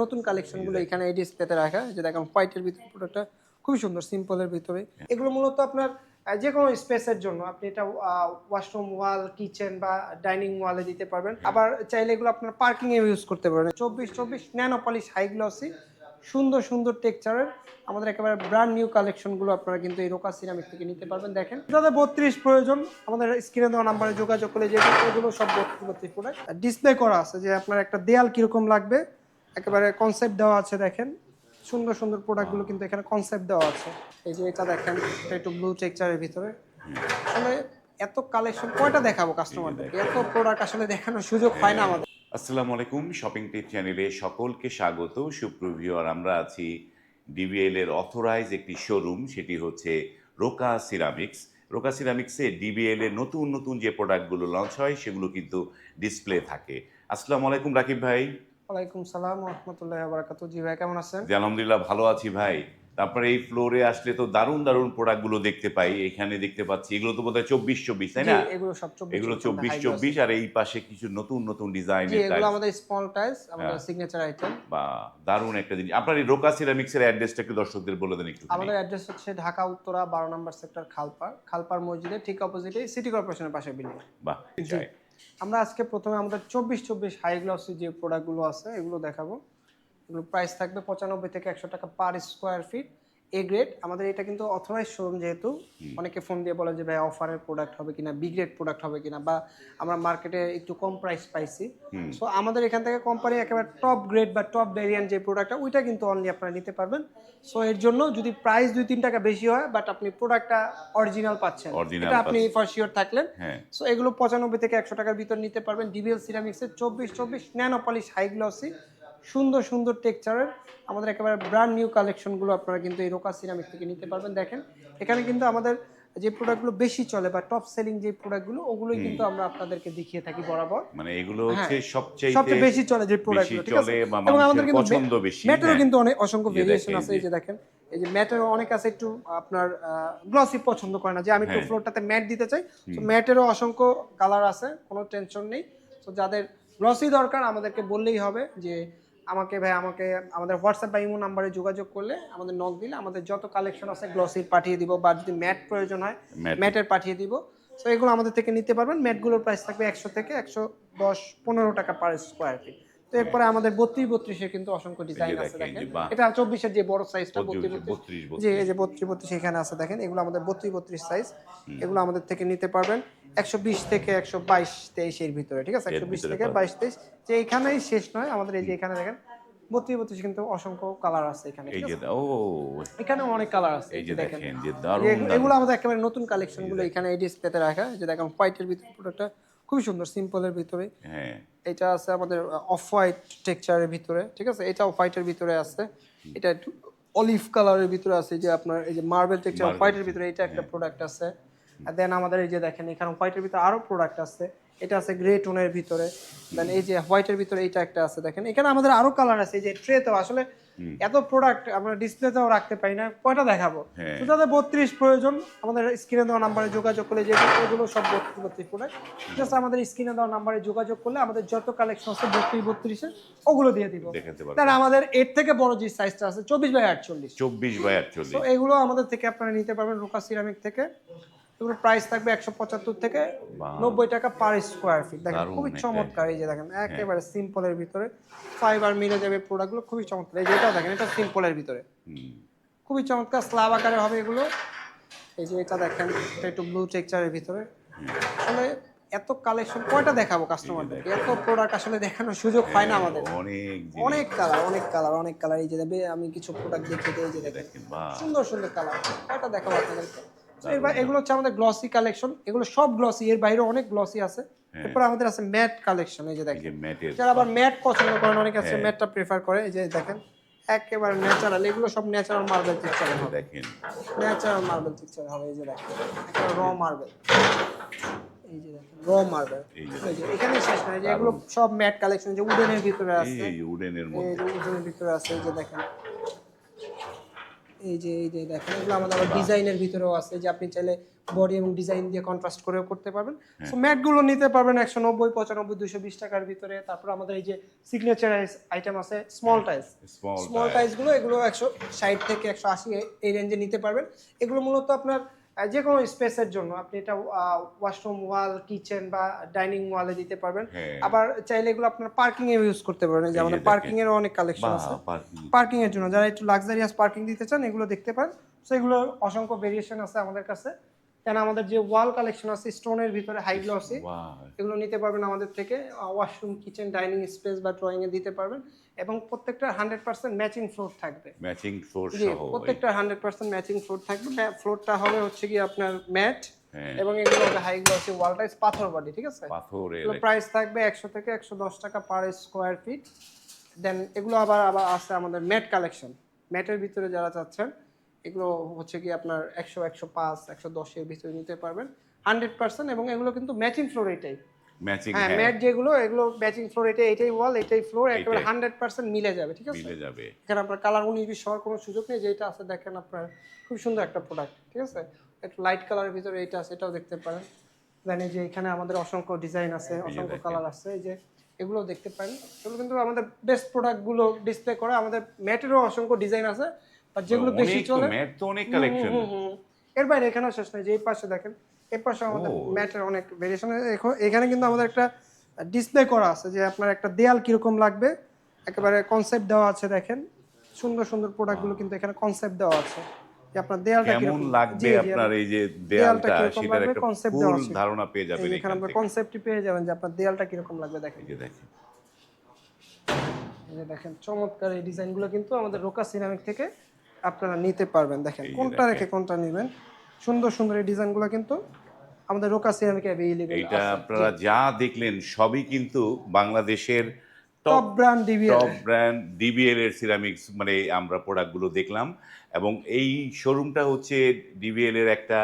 নতুন কালেকশনগুলো এখানে এই ডিসপ্লেতে রাখা, যে দেখেন হোয়াইটের ভিতরে পুরোটা খুবই সুন্দর সিম্পলের ভিতরে। এগুলো মূলত আপনার যে কোনো স্পেসের জন্য আপনি এটা ওয়াশরুম ওয়াল, কিচেন বা ডাইনিং ওয়ালে দিতে পারবেন। আবার চাইলে এগুলো আপনার পার্কিং এ ইউজ করতে পারবেন। 24 ন্যানো পলিশ হাই গ্লসি সুন্দর সুন্দর টেক্সচারের আমাদের একেবারে ব্র্যান্ড নিউ কালেকশনগুলো আপনারা কিন্তু এই রোকা সিরামিক থেকে নিতে পারবেন। দেখেন যাদের 32 প্রয়োজন আমাদের স্ক্রিনে দেওয়া নাম্বারে যোগাযোগ করে, যে এগুলো সব 32 প্রোডাক্ট ডিসপ্লে করা আছে, যে আপনার একটা দেয়াল কিরকম লাগবে একেবারে কনসেপ্ট দেওয়া আছে। দেখেন সুন্দর সুন্দর প্রোডাক্টগুলো কিন্তু এখানে কনসেপ্ট দেওয়া আছে। এই যে এটা দেখেন, এটা একটু ব্লু টেক্সচারের ভিতরে। আসলে এত কালেকশন কয়টা দেখাবো কাস্টমারদেরকে, এত প্রোডাক্ট আসলে দেখানোর সুযোগ হয় না আমাদের। আসসালামু আলাইকুম, শপিং টিপ চ্যানেলে সকলকে স্বাগত। সুপ্রভিউয়ার, আমরা আছি ডিবিএল এর অথরাইজ একটি শোরুম, সেটি হচ্ছে রোকা সিরামিক্স। রোকা সিরামিক্সে ডিবিএল এর নতুন নতুন যে প্রোডাক্টগুলো লঞ্চ হয় সেগুলো কিন্তু ডিসপ্লে থাকে। আসসালামু আলাইকুম রাকিব ভাই। ওয়ালাইকুম সালাম ওয়া রাহমাতুল্লাহি ওয়া বারাকাতুহু। জি ভাই, কেমন আছেন? জি আলহামদুলিল্লাহ, ভালো আছি ভাই। তারপরে এই ফ্লোরে আসলে তো দারুণ দারুণ প্রোডাক্টগুলো দেখতে পাই। এখানে দেখতে পাচ্ছি এগুলো তো বোধহয় 24 তাই জি, না? এগুলো সব 24 এগুলো হাই গ্লস। 24 আর এই পাশে কিছু নতুন নতুন জি, ডিজাইনের এগুলো টাইলস। আমাদের স্মল টাইলস, আমাদের সিগনেচার আইটেম। বা দারুণ একটা জিনিস। আপনার এই রোকা সিরামিক্সের অ্যাড্রেসটা একটু দর্শকদের বলে দেন একটু। আমাদের অ্যাড্রেস হচ্ছে ঢাকা উত্তরা 12 নম্বর সেক্টর, খালপার মসজিদের ঠিক অপোজিটে সিটি কর্পোরেশনের পাশে বিল্ডিং। বাহ, জি, আমরা আজকে প্রথমে আমাদের 24 হাই গ্লসি যে প্রোডাক্টগুলো আছে এগুলো দেখাবো। এগুলো প্রাইস থাকবে 95 থেকে 100 টাকা per square feet. A grade আমাদের এটা কিন্তু অথরাইজ শোরুম, যেহেতু অনেকে ফোন দিয়ে বলে যে ভাই অফারের প্রোডাক্ট হবে কিনা, বি গ্রেড প্রোডাক্ট হবে কিনা, বা আমরা মার্কেটে একটু কম প্রাইস পাইছি। সো আমাদের এখান থেকে কোম্পানি একেবারে টপ গ্রেড বা টপ ভ্যারিয়েন্ট যে প্রোডাক্টটা ওইটা কিন্তু অনলি আপনারা নিতে পারবেন। সো এর জন্য যদি প্রাইস 2-3 টাকা বেশি হয়, বাট আপনি প্রোডাক্টটা অরিজিনাল পাচ্ছেন, এটা আপনি ফর শিওর থাকলেন। সো এগুলো 95 থেকে 100 টাকার ভিতর নিতে পারবেন। ডিবিএল সিরামিক্সের 24 ন্যানো পলিশ হাই গ্লসি সুন্দর সুন্দর টেক্সচারের আমাদের একেবারে ব্র্যান্ড নিউ কালেকশনগুলো আপনারা কিন্তু এই রোকা সিরামিক থেকে নিতে পারবেন। দেখেন এখানে কিন্তু আমাদের যে প্রোডাক্টগুলো বেশি চলে বা টপ সেলিং যে প্রোডাক্টগুলো, ওগুলোই কিন্তু আমরা আপনাদেরকে দেখিয়ে থাকি বরাবর। মানে এগুলো হচ্ছে সবচেয়ে সবচেয়ে বেশি চলে যে প্রোডাক্টগুলো, ঠিক আছে। এবং আমাদের কিন্তু পছন্দ বেশি। ম্যাটেরও কিন্তু অনেক অসংখ্য ভেরিয়েশন আছে। এই যে দেখেন, এই যে ম্যাটেরও অনেক আছে, একটু আপনার গ্লসি পছন্দ করে না, যে আমি একটু ফ্লোরটাতে ম্যাট দিতে চাই, তো ম্যাটেরও অসংখ্য কালার আছে, কোনো টেনশন নেই। তো যাদের গ্লসি দরকার আমাদেরকে বললেই হবে যে আমাকে আমাদের হোয়াটসঅ্যাপ বা ইমো নাম্বারে যোগাযোগ করলে, আমাদের নক দিলে আমাদের যত কালেকশন আছে গ্লসির পাঠিয়ে দিব, বা যদি ম্যাট প্রয়োজন হয় ম্যাটের পাঠিয়ে দিব। সো এগুলো আমাদের থেকে নিতে পারবেন। ম্যাটগুলোর প্রাইস থাকবে 100 থেকে 110-15 টাকা পার স্কোয়ার ফিট। তো এরপরে আমাদের 32-32 কিন্তু অসংখ্য ডিজাইন আছে। দেখেন এটা 24 যে বড় সাইজটা, 32 যে এই যে 32 এখানে আছে। দেখেন এগুলো আমাদের 32 সাইজ, এগুলো আমাদের থেকে নিতে পারবেন 120 থেকে 122-23 এর ভিতরে, ঠিক আছে। 120 থেকে 22-23 যে এখানেই শেষ নয় আমাদের। এই যে এখানে দেখেন 32 কিন্তু অসংখ্য কালার আছে এখানে, এই ঠিক যে আছে। ও এখানেও অনেক কালার আছে। এই যে দেখেন যে এগুলো আমাদের একেবারে নতুন কালেকশনগুলো এখানে এই ডিসপ্লেতে রাখা, যে দেখেন হোয়াইটের ভিতরে পুরোটা খুবই সুন্দর সিম্পলের ভিতরে। এটা আছে আমাদের অফ হোয়াইট টেক্সচারের ভিতরে, ঠিক আছে। এটা অফ হোয়াইটের ভিতরে আছে, এটা একটু অলিভ কালারের ভিতরে আছে, যে আপনার এই যে মার্বেল টেক্সচার হোয়াইটের ভিতরে, এটা একটা প্রোডাক্ট আছে। আর দেন আমাদের এই যে দেখেন এখানে হোয়াইটের ভিতরে আরো প্রোডাক্ট আছে, এটা আছে গ্রে টোনের ভিতরে। দেন এই যে হোয়াইটের ভিতরে এইটা একটা আছে। দেখেন এখানে আমাদের আরো কালার আছে। এই যে ট্রেতেও আসলে এত প্রোডাক্ট আমরা ডিসপ্লেতেও রাখতে পারি না, কয়টা দেখাবো। তো যাদের 32 প্রয়োজন আমাদের স্ক্রিনে দেওয়া নাম্বারে যোগাযোগ করলে, যে এগুলো সব 32 প্রোডাক্ট, জাস্ট আমাদের স্ক্রিনে দেওয়া নাম্বারে যোগাযোগ করলে আমাদের যত কালেকশন আছে 32-32 ওগুলো দিয়ে দিব। দেন আমাদের এর থেকে বড় যে সাইজটা আছে 24/48। 24/48। তো এগুলো আমাদের থেকে আপনারা নিতে পারবেন রোকা সিরামিক থেকে। এগুলোর প্রাইস থাকবে 175 থেকে 90 টাকা পার স্কোয়ার ফিট। দেখেন খুবই চমৎকার। এই যে দেখেন একেবারে সিম্পলের ভিতরে ফাইবার মিলে যাবে প্রোডাক্টগুলো, খুবই চমৎকার। এই যে এটাও দেখেন, এটা সিম্পলের ভিতরে খুবই চমৎকার, স্ল্যাব আকারে হবে এগুলো। এই যে এটা দেখেন, এটা একটু ব্লু টেক্সচারের ভিতরে। আসলে এত কালেকশন কয়টা দেখাবো কাস্টমারদেরকে, এত প্রোডাক্ট আসলে দেখানোর সুযোগ হয় না আমাদের। অনেক কালার। এই যে আমি কিছু প্রোডাক্ট দেখিয়ে দিই, এই যে দেখেন সুন্দর সুন্দর কালার, কয়টা দেখাবো আপনাদেরকে। এগুলো হচ্ছে আমাদের গ্লসি কালেকশন, এগুলো সব গ্লসি, এর বাইরে অনেক গ্লসি আছে। এরপর আমাদের আছে ম্যাট কালেকশন। এই যে দেখেন, যারা আবার ম্যাট পছন্দ করেন, অনেকে আছে ম্যাটটা প্রেফার করে। এই যে দেখেন একেবারে ন্যাচারাল, এগুলো সব ন্যাচারাল মার্বেল টেক্সচার হবে। দেখেন ন্যাচারাল মার্বেল টেক্সচার হবে। এই যে দেখেন একেবারে র মার্বেল, এই যে দেখেন র মার্বেল। এই যে এখানে শেষ না, যে এগুলো সব ম্যাট কালেকশন, যে উডেনের ভিতরে আছে, এই যে উডেনের ভিতরে আছে। এই যে দেখেন, এই যে দেখেন এগুলো আমাদের আবার ডিজাইনের ভিতরেও আছে, যে আপনি চাইলে বডি এবং ডিজাইন দিয়ে কন্ট্রাস্ট করেও করতে পারবেন। সো ম্যাটগুলো নিতে পারবেন 190, 95, 220 টাকার ভিতরে। তারপর আমাদের এই যে সিগনেচার আইটেম আছে স্মল টাইলস, স্মল টাইলসগুলো এগুলো 160 থেকে 180 এই রেঞ্জে নিতে পারবেন। এগুলো মূলত আপনার যে কোনো স্পেসের জন্য, আপনি এটা ওয়াশরুম ওয়াল, কিচেন বা ডাইনিং ওয়ালে দিতে পারবেন। আবার চাইলে এগুলো আপনার পার্কিং এ ইউজ করতে পারবেন। যে আমাদের পার্কিং এরও অনেক কালেকশন আছে পার্কিং এর জন্য, যারা একটু লাক্সারিয়াস পার্কিং দিতে চান এগুলো দেখতে পারেন। সো এগুলো অসংখ্য ভেরিয়েশন আছে আমাদের কাছে। কেন আমাদের যে ওয়াল কালেকশন আছে স্টোনের ভিতরে হাই গ্লসি, এগুলো নিতে পারবেন আমাদের থেকে। ওয়াশরুম, কিচেন, ডাইনিং স্পেস বা ড্রয়িং এ দিতে পারবেন। এবং প্রত্যেকটা 100% ম্যাচিং ফ্লোর থাকবে, ম্যাচিং ফ্লোর সহ প্রত্যেকটা 100% ম্যাচিং ফ্লোর থাকবে। ফ্লোরটা হবে হচ্ছে কি আপনার ম্যাট, এবং এগুলো হবে হাই গ্লসি ওয়াল টাইলস, পাথর বডি, ঠিক আছে। পাথরের প্রাইস থাকবে 100 থেকে 110 টাকা পার স্কোয়ার ফিট। দেন এগুলো আবার আছে আমাদের ম্যাট কালেকশন। ম্যাটের ভিতরে যারা চাচ্ছেন এগুলো হচ্ছে কি আপনার 100, 105, 110 এর ভিতরে নিতে পারবেন 100%। এবং এগুলো কিন্তু ম্যাচিং ফ্লোর, এটাই ম্যাচিং। হ্যাঁ, ম্যাট যেগুলো এগুলো ম্যাচিং ফ্লোর, এটাই ওয়াল, এটাই ফ্লোর, একেবারে 100% মিলে যাবে, ঠিক আছে। মিলে যাবে। এখানে আপনার কালার 19-20 হওয়ার কোনো সুযোগ নেই। যেটা আছে দেখেন আপনার খুব সুন্দর একটা প্রোডাক্ট, ঠিক আছে। একটু লাইট কালারের ভিতরে এটা আছে, এটাও দেখতে পারেন। দেন এই যে এখানে আমাদের অসংখ্য ডিজাইন আছে, অসংখ্য কালার আছে, এই যে এগুলো দেখতে পারেন। এগুলো কিন্তু আমাদের বেস্ট প্রোডাক্টগুলো ডিসপ্লে করা। আমাদের ম্যাটেরও অসংখ্য ডিজাইন আছে, আর যেগুলো বেশি চলে ম্যাট তো অনেক কালেকশন। এর বাইরে এখানেও শেষ নেই। যে এই পাশে দেখেন, এই পাশে আমাদের ম্যাটের অনেক ভেরিয়েশন। এখানে কিন্তু আমাদের একটা ডিসপ্লে করা আছে যে আপনার একটা দেয়াল কিরকম লাগবে, একেবারে কনসেপ্ট দেওয়া আছে। দেখেন সুন্দর সুন্দর প্রোডাক্টগুলো কিন্তু এখানে কনসেপ্ট দেওয়া আছে যে আপনার দেয়ালটা কেমন লাগবে, আপনার এই যে দেয়ালটা সেটার একটা কনসেপ্ট ফুল দেওয়া আছে, ধারণা পেয়ে যাবেন এখানে আপনারা কনসেপ্টই পেয়ে যাবেন যে আপনার দেয়ালটা কিরকম লাগবে। দেখেন এই যে দেখেন, এই যে দেখেন চমৎকার এই ডিজাইনগুলো কিন্তু আমাদের রোকা সিরামিক থেকে আপনারা নিতে পারবেন। দেখেন কোনটা রেখে কোনটা নেবেন, সুন্দর সুন্দর এই ডিজাইনগুলো কিন্তু আমাদের রোকা সিরামিকে अवेलेबल এটা আপনারা যা দেখলেন সবই কিন্তু বাংলাদেশের টপ ব্র্যান্ড ডিবিএল এর সিরামিক্স, মানে আমরা প্রোডাক্টগুলো দেখলাম। এবং এই শোরুমটা হচ্ছে ডিবিএল এর একটা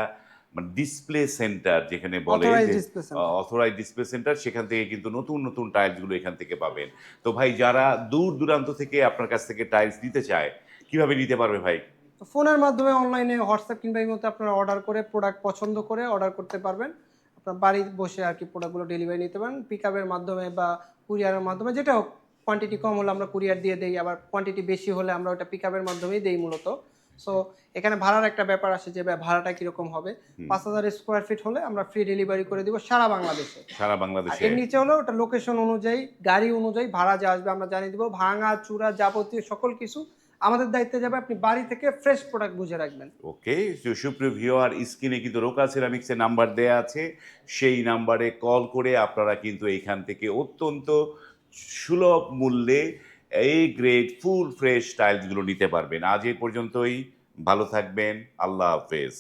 মানে ডিসপ্লে সেন্টার, যেখানে বলে অথরাইজ ডিসপ্লে সেন্টার। সেখান থেকে কিন্তু নতুন নতুন টাইলসগুলো এখান থেকে পাবেন। তো ভাই, যারা দূর দূরান্ত থেকে আপনার কাছ থেকে টাইলস নিতে চায় কিভাবে নিতে পারবে ভাই? ফোনের মাধ্যমে, অনলাইনে, হোয়াটসঅ্যাপ কিংবা ইমোতে আপনারা অর্ডার করে প্রোডাক্ট পছন্দ করে অর্ডার করতে পারবেন। আপনার বাড়ি বসে আর কি প্রোডাক্টগুলো ডেলিভারি নিতে পারেন, পিকআপের মাধ্যমে বা কুরিয়ারের মাধ্যমে, যেটা হোক। কোয়ান্টিটি কম হলে আমরা কুরিয়ার দিয়ে দেই, আবার কোয়ান্টিটি বেশি হলে আমরা ওটা পিকআপের মাধ্যমেই দেই মূলত। সো এখানে ভাড়ার একটা ব্যাপার আসে যে ভাড়াটা কিরকম হবে। 5000 স্কোয়ার ফিট হলে আমরা ফ্রি ডেলিভারি করে দিব সারা বাংলাদেশে। সারা বাংলাদেশে। এর নিচে হলো ওটা লোকেশন অনুযায়ী, গাড়ি অনুযায়ী ভাড়া যা আসবে আমরা জানিয়ে দিব। ভাঙা চূড়া যাবতীয় সকল কিছু আমাদের দায়িত্বে যাবে, আপনি বাড়ি থেকে ফ্রেশ প্রোডাক্ট বুঝে রাখবেন। ওকে, সুপ্রিয় ভিউয়ার, স্ক্রিনে কিন্তু রোকা সিরামিক্সের নাম্বার দেয়া আছে। সেই নাম্বারে কল করে আপনারা কিন্তু এইখান থেকে অত্যন্ত সুলভ মূল্যে এই গ্রেড ফুল ফ্রেশ টাইলসগুলো নিতে পারবেন। আজ এই পর্যন্তই, ভালো থাকবেন, আল্লাহ হাফেজ।